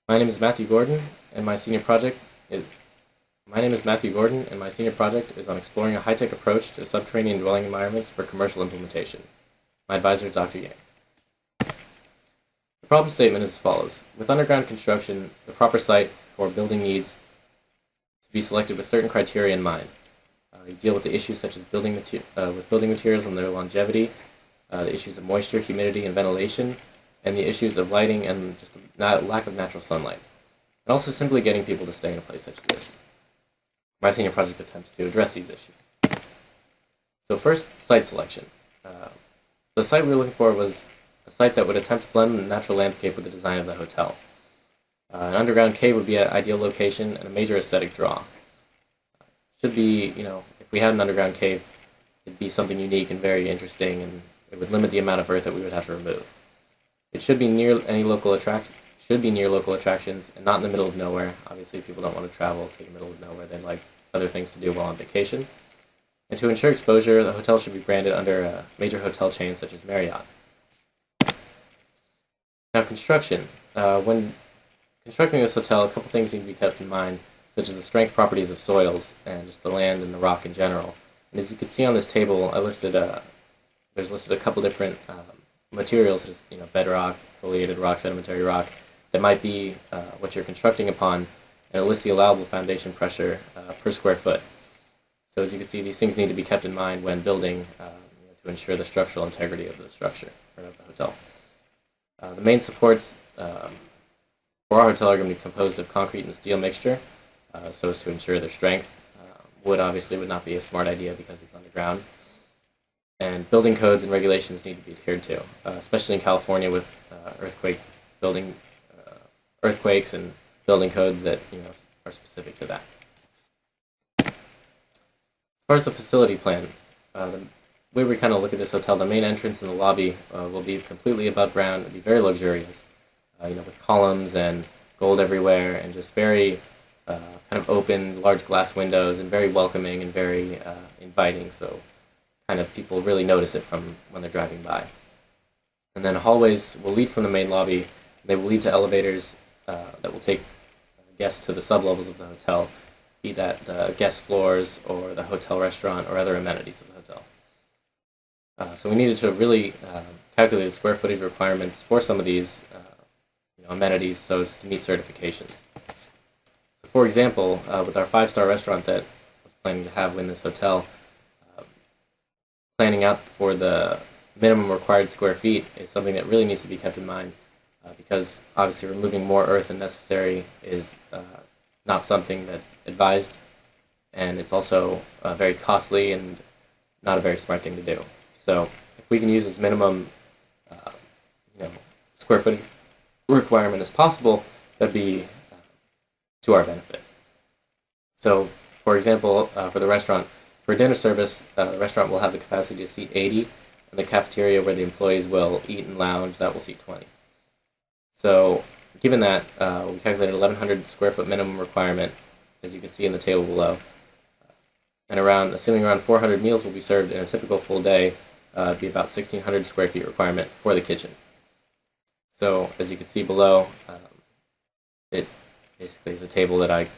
My name is Matthew Gordon, and my senior project is My name is Matthew Gordon, and my senior project is on exploring a high-tech approach to subterranean dwelling environments for commercial implementation. My advisor is Dr. Yang. The problem statement is as follows. With underground construction, the proper site for building needs to be selected with certain criteria in mind. You deal with the issues such as building materials and their longevity, the issues of moisture, humidity, and ventilation, and the issues of lighting and just a lack of natural sunlight. And also simply getting people to stay in a place such as this. My senior project attempts to address these issues. So first, site selection. The site we were looking for was a site that would attempt to blend the natural landscape with the design of the hotel. An underground cave would be an ideal location and a major aesthetic draw. Should be, if we had an underground cave, it'd be something unique and very interesting, and it would limit the amount of earth that we would have to remove. It should be near local attractions and not in the middle of nowhere. Obviously, people don't want to travel to the middle of nowhere. They'd like other things to do while on vacation. And to ensure exposure, the hotel should be branded under a major hotel chain such as Marriott. Now, construction. When constructing this hotel, a couple things need to be kept in mind, such as the strength properties of soils and just the land and the rock in general. And as you can see on this table, there's listed a couple different materials, such as bedrock, foliated rock, sedimentary rock, that might be what you're constructing upon, and it lists the allowable foundation pressure per square foot. So as you can see, these things need to be kept in mind when building to ensure the structural integrity of the structure, or of the hotel. The main supports for our hotel are going to be composed of concrete and steel mixture, so as to ensure their strength. Wood obviously would not be a smart idea because it's underground. And building codes and regulations need to be adhered to, especially in California with earthquakes and building codes that are specific to that. As far as the facility plan, the way we kind of look at this hotel, the main entrance and the lobby will be completely above ground. It'll be very luxurious, with columns and gold everywhere, and just very kind of open, large glass windows, and very welcoming and very inviting. So kind of people really notice it from when they're driving by. And then hallways will lead from the main lobby. They will lead to elevators that will take guests to the sublevels of the hotel, be that guest floors or the hotel restaurant or other amenities of the hotel. So we needed to really calculate the square footage requirements for some of these amenities so as to meet certifications. So for example, with our 5-star restaurant that I was planning to have in this hotel, planning out for the minimum required square feet is something that really needs to be kept in mind because obviously removing more earth than necessary is not something that's advised, and it's also very costly and not a very smart thing to do. So if we can use as minimum square footage requirement as possible, that'd be to our benefit. So for example, for the restaurant, for dinner service, the restaurant will have the capacity to seat 80, and the cafeteria where the employees will eat and lounge, that will seat 20. So given that, we calculated 1,100 square foot minimum requirement, as you can see in the table below. And assuming around 400 meals will be served in a typical full day, it'd be about 1,600 square feet requirement for the kitchen. So as you can see below, it basically is a table that I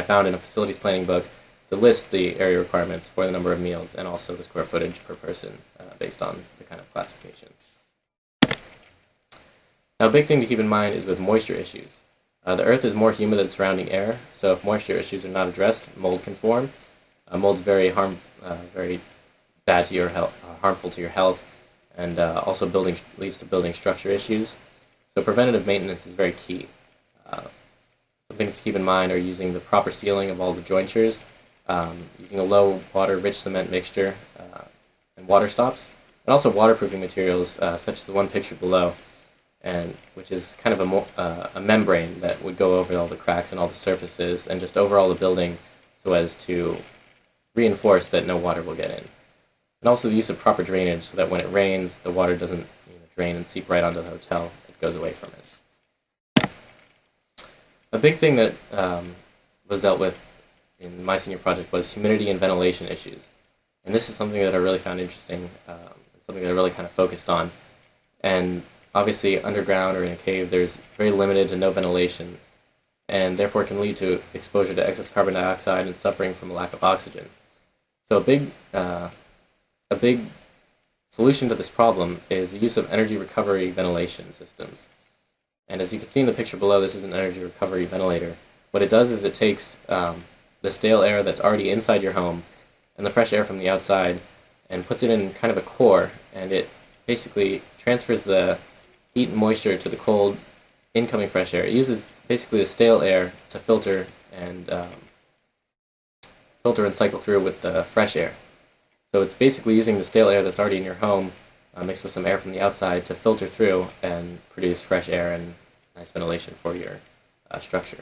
found in a facilities planning book that lists the area requirements for the number of meals and also the square footage per person based on the kind of classification. Now, a big thing to keep in mind is with moisture issues. The earth is more humid than surrounding air, so if moisture issues are not addressed, mold can form. Mold's very bad to your health, harmful to your health, and also leads to building structure issues. So preventative maintenance is very key. Some things to keep in mind are using the proper sealing of all the jointures, using a low water rich cement mixture, and water stops, and also waterproofing materials such as the one pictured below, and which is kind of a membrane that would go over all the cracks and all the surfaces and just overall the building so as to reinforce that no water will get in. And also the use of proper drainage so that when it rains, the water doesn't drain and seep right onto the hotel. It goes away from it. A big thing that was dealt with in my senior project was humidity and ventilation issues. And this is something that I really found interesting, something that I really kind of focused on. And obviously underground or in a cave, there's very limited to no ventilation, and therefore can lead to exposure to excess carbon dioxide and suffering from a lack of oxygen. So a big solution to this problem is the use of energy recovery ventilation systems. And as you can see in the picture below, this is an energy recovery ventilator. What it does is it takes the stale air that's already inside your home and the fresh air from the outside and puts it in kind of a core, and it basically transfers the heat and moisture to the cold incoming fresh air. It uses basically the stale air to filter and cycle through with the fresh air. So it's basically using the stale air that's already in your home mixed with some air from the outside to filter through and produce fresh air and nice ventilation for your structure.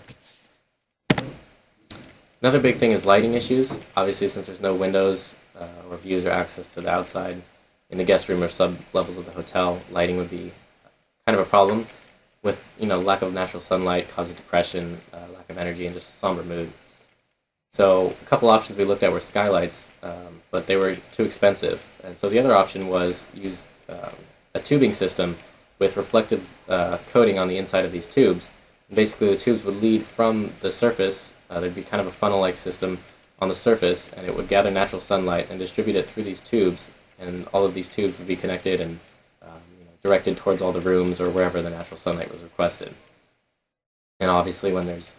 Another big thing is lighting issues. Obviously, since there's no windows or views or access to the outside in the guest room or sub-levels of the hotel, lighting would be kind of a problem. With lack of natural sunlight causes depression, lack of energy, and just a somber mood. So a couple options we looked at were skylights, but they were too expensive. And so the other option was use a tubing system with reflective coating on the inside of these tubes. And basically the tubes would lead from the surface. There'd be kind of a funnel-like system on the surface, and it would gather natural sunlight and distribute it through these tubes. And all of these tubes would be connected and directed towards all the rooms or wherever the natural sunlight was requested. And obviously when there's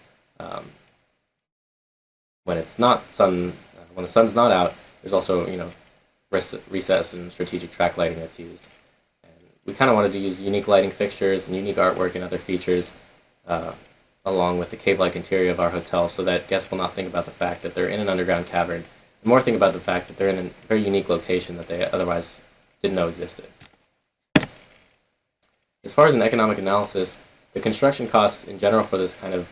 when the sun's not out, there's also recess and strategic track lighting that's used. And we kind of wanted to use unique lighting fixtures and unique artwork and other features along with the cave-like interior of our hotel, so that guests will not think about the fact that they're in an underground cavern, and more think about the fact that they're in a very unique location that they otherwise didn't know existed. As far as an economic analysis, the construction costs in general for this kind of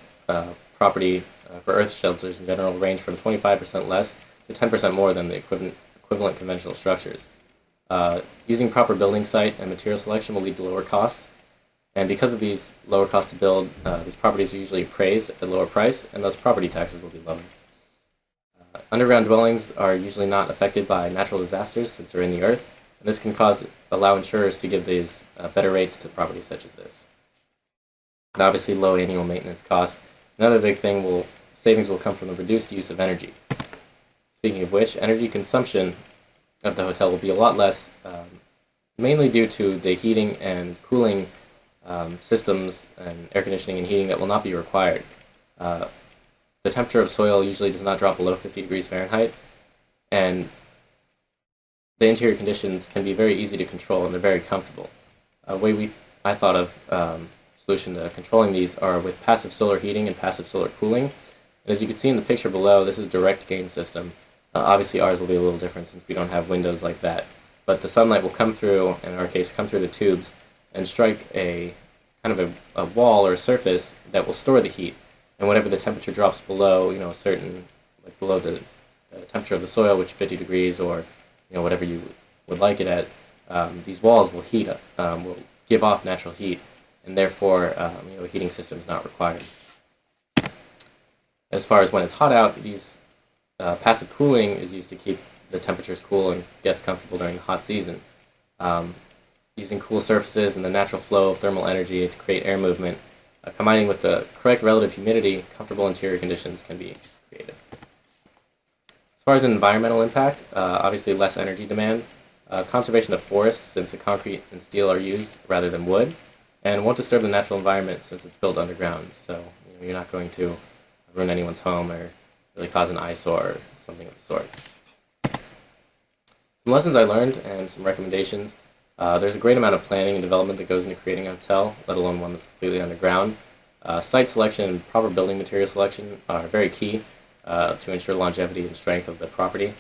property for earth shelters in general range from 25% less to 10% more than the equivalent conventional structures. Using proper building site and material selection will lead to lower costs, and because of these lower costs to build, these properties are usually appraised at a lower price, and thus property taxes will be lower. Underground dwellings are usually not affected by natural disasters since they're in the earth, and this can allow insurers to give these better rates to properties such as this. And obviously low annual maintenance costs. Another big thing savings will come from the reduced use of energy. Speaking of which, energy consumption of the hotel will be a lot less, mainly due to the heating and cooling systems and air conditioning and heating that will not be required. The temperature of soil usually does not drop below 50 degrees Fahrenheit, and the interior conditions can be very easy to control, and they're very comfortable. A way I thought of solution to controlling these are with passive solar heating and passive solar cooling. And as you can see in the picture below, this is a direct gain system. Obviously ours will be a little different since we don't have windows like that. But the sunlight will come through, in our case, come through the tubes and strike a kind of a wall or a surface that will store the heat. And whenever the temperature drops below, a certain, like below the temperature of the soil, which is 50 degrees or whatever you would like it at, these walls will heat up, will give off natural heat, and therefore a heating system is not required. As far as when it's hot out, these passive cooling is used to keep the temperatures cool and guests comfortable during the hot season. Using cool surfaces and the natural flow of thermal energy to create air movement, combining with the correct relative humidity, comfortable interior conditions can be created. As far as an environmental impact, obviously less energy demand, conservation of forests since the concrete and steel are used rather than wood, and won't disturb the natural environment since it's built underground. So you're not going to ruin anyone's home or really cause an eyesore or something of the sort. Some lessons I learned and some recommendations. There's a great amount of planning and development that goes into creating a hotel, let alone one that's completely underground. Site selection and proper building material selection are very key to ensure longevity and strength of the property.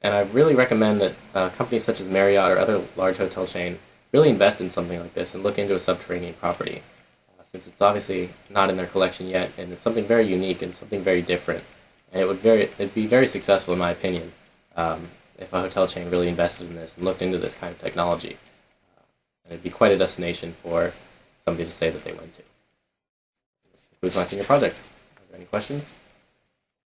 And I really recommend that companies such as Marriott or other large hotel chain really invest in something like this and look into a subterranean property, since it's obviously not in their collection yet, and it's something very unique and something very different. And it'd be very successful, in my opinion, if a hotel chain really invested in this and looked into this kind of technology. And it'd be quite a destination for somebody to say that they went to. This concludes my senior project. Are there any questions?